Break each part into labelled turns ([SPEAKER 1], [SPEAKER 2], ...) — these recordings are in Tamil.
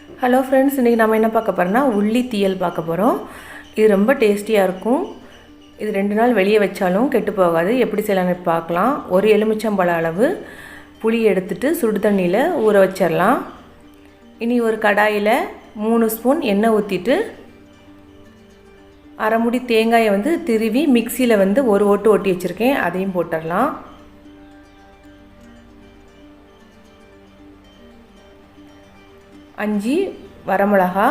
[SPEAKER 1] ஹலோ ஃப்ரெண்ட்ஸ், இன்றைக்கி நம்ம என்ன பார்க்க போகிறோம்னா உள்ளி தீயல் பார்க்க போகிறோம். இது ரொம்ப டேஸ்டியாக இருக்கும். இது 2 நாள் வெளியே வச்சாலும் கெட்டு போகாது. எப்படி செய்யலாம்னு பார்க்கலாம். ஒரு எலுமிச்சம்பழ அளவு புளி எடுத்துட்டு சுடு தண்ணியில் ஊற வச்சிடலாம். இனி ஒரு கடாயில் 3 ஸ்பூன் எண்ணெய் ஊற்றிட்டு அரை முடி தேங்காயை திருவி மிக்சியில் ஒரு ஓட்டி வச்சுருக்கேன், அதையும் போட்டுடலாம். 5 வரமிளகா,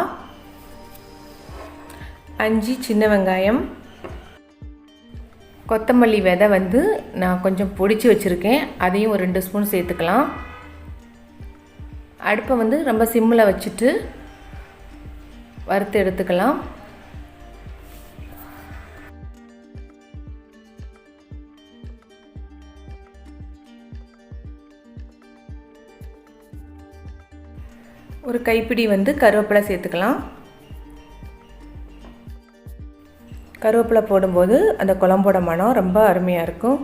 [SPEAKER 1] 5 சின்ன வெங்காயம், கொத்தமல்லி விதை நான் கொஞ்சம் பொடிச்சு வச்சுருக்கேன், அதையும் ஒரு 2 ஸ்பூன் சேர்த்துக்கலாம். அடுப்பை ரொம்ப சிம்மில் வச்சுட்டு வறுத்து எடுத்துக்கலாம். ஒரு கைப்பிடி கருவேப்பிலை சேர்த்துக்கலாம். கருவேப்பிலை போடும்போது அந்த குழம்போட மனம் ரொம்ப அருமையாக இருக்கும்.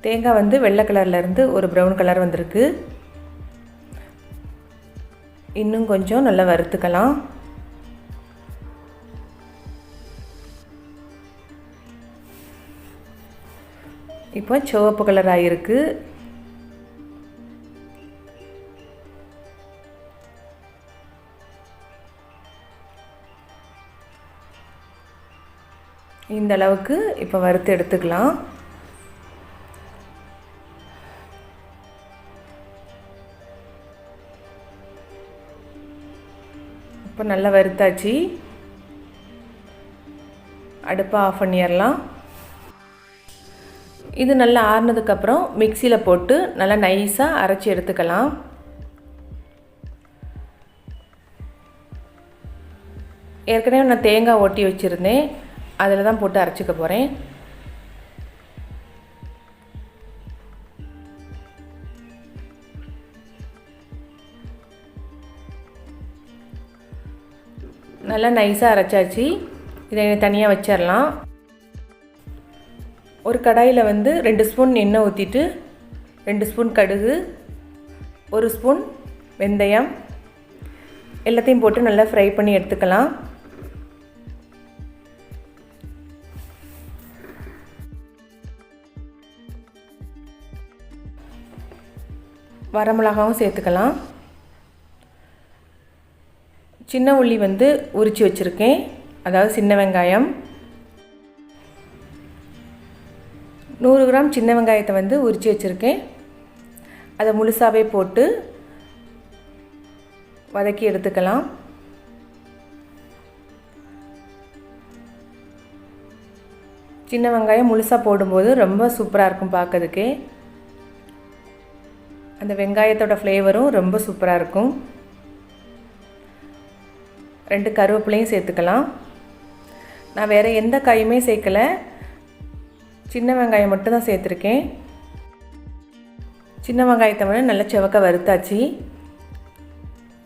[SPEAKER 1] தேங்காய் வெள்ளை கலர்லேருந்து ஒரு ப்ரௌன் கலர் வந்திருக்கு. இன்னும் கொஞ்சம் நல்லா வறுத்துக்கலாம். இப்போ சிவப்பு கலர் ஆகிருக்கு. இந்த அளவுக்கு இப்போ வறுத்து எடுத்துக்கலாம். இப்போ நல்லா வறுத்தாச்சு. அடுப்பை ஆஃப் பண்ணிடலாம். இது நல்லா ஆறுனதுக்கப்புறம் மிக்சியில் போட்டு நல்லா நைஸாக அரைச்சி எடுத்துக்கலாம். ஏற்கனவே நான் தேங்காய் ஓட்டி வச்சுருந்தேன், அதில் தான் போட்டு அரைச்சிக்க போகிறேன். நல்லா நைஸாக அரைச்சாச்சு. இதை தனியாக வச்சிடலாம். ஒரு கடாயில் 2 ஸ்பூன் எண்ணெய் ஊற்றிட்டு 2 ஸ்பூன் கடுகு, 1 ஸ்பூன் வெந்தயம் எல்லாத்தையும் போட்டு நல்லா ஃப்ரை பண்ணி எடுத்துக்கலாம். வரமிளகாவும் சேர்த்துக்கலாம். சின்ன உள்ளி உரித்து வச்சுருக்கேன், அதாவது சின்ன வெங்காயம் 100 கிராம் சின்ன வெங்காயத்தை உரித்து வச்சுருக்கேன். அதை முழுசாகவே போட்டு வதக்கி எடுத்துக்கலாம். சின்ன வெங்காயம் முழுசாக போடும்போது ரொம்ப சூப்பராக இருக்கும் பார்க்கறதுக்கே. அந்த வெங்காயத்தோட ஃப்ளேவரும் ரொம்ப சூப்பராக இருக்கும். 2 கருவேப்பிலையும் சேர்த்துக்கலாம். நான் வேறு எந்த காயுமே சேர்க்கலை, சின்ன வெங்காயம் மட்டும்தான் சேர்த்துருக்கேன். சின்ன வெங்காயத்தை நல்லா செவக்க வறுத்தாச்சு.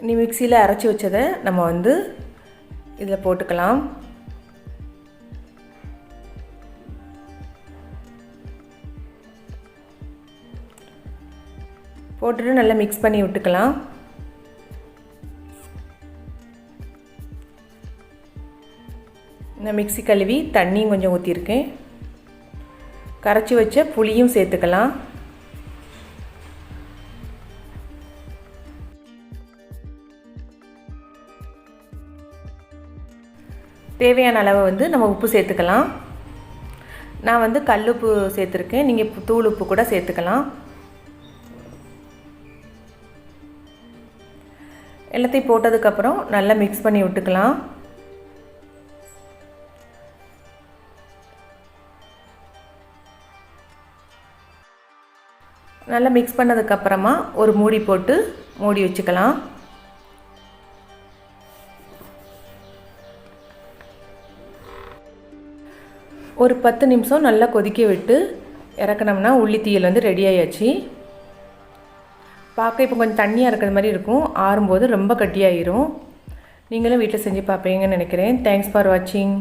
[SPEAKER 1] இனி மிக்சியில் அரைச்சி வச்சதை நம்ம இதில் போட்டுக்கலாம். போட்டுட்டு நல்லா மிக்ஸ் பண்ணி விட்டுக்கலாம். நான் மிக்ஸி கழுவி தண்ணியும் கொஞ்சம் ஊற்றிருக்கேன். கரைச்சி வச்ச புளியும் சேர்த்துக்கலாம். தேவையான அளவு நம்ம உப்பு சேர்த்துக்கலாம். நான் கல்லுப்பு சேர்த்துருக்கேன், நீங்கள் தூள் உப்பு கூட சேர்த்துக்கலாம். எல்லாத்தையும் போட்டதுக்கப்புறம் நல்லா மிக்ஸ் பண்ணி விட்டுக்கலாம். நல்லா மிக்ஸ் பண்ணதுக்கப்புறமா ஒரு மூடி போட்டு மூடி வச்சுக்கலாம். ஒரு 10 நிமிஷம் நல்லா கொதிக்க விட்டு இறக்கணும்னா உள்ளி தீயல் ரெடி ஆயாச்சு. பார்க்க இப்போ கொஞ்சம் தண்ணியாக இருக்கிற மாதிரி இருக்கும், ஆறும்போது ரொம்ப கட்டியாயிரும். நீங்களும் வீட்டில் செஞ்சு பார்ப்பீங்கன்னு நினைக்கிறேன். தேங்க்ஸ் ஃபார் வாட்சிங்.